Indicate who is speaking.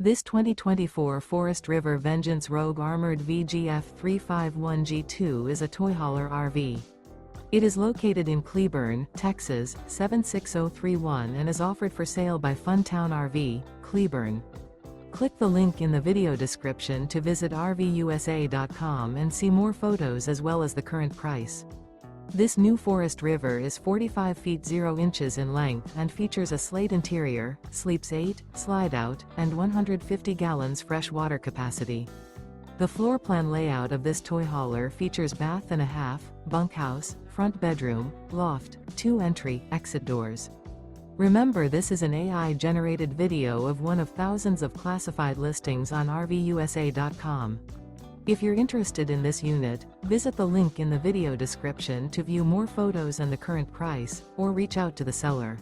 Speaker 1: This 2024 Forest River Vengeance Rogue Armored VGF 351G2 is a toy hauler RV. It is located in Cleburne, Texas, 76031 and is offered for sale by Funtown RV, Cleburne. Click the link in the video description to visit RVUSA.com and see more photos as well as the current price. This new Forest River is 45 feet 0 inches in length and features a SLATE interior, sleeps 8, Slideout, and 150 gallons fresh water capacity. The floor plan layout of this toy hauler features bath and a half, bunkhouse, front bedroom, loft, 2 entry/exit doors. Remember, this is an AI-generated video of one of thousands of classified listings on RVUSA.com. If you're interested in this unit, visit the link in the video description to view more photos and the current price, or reach out to the seller.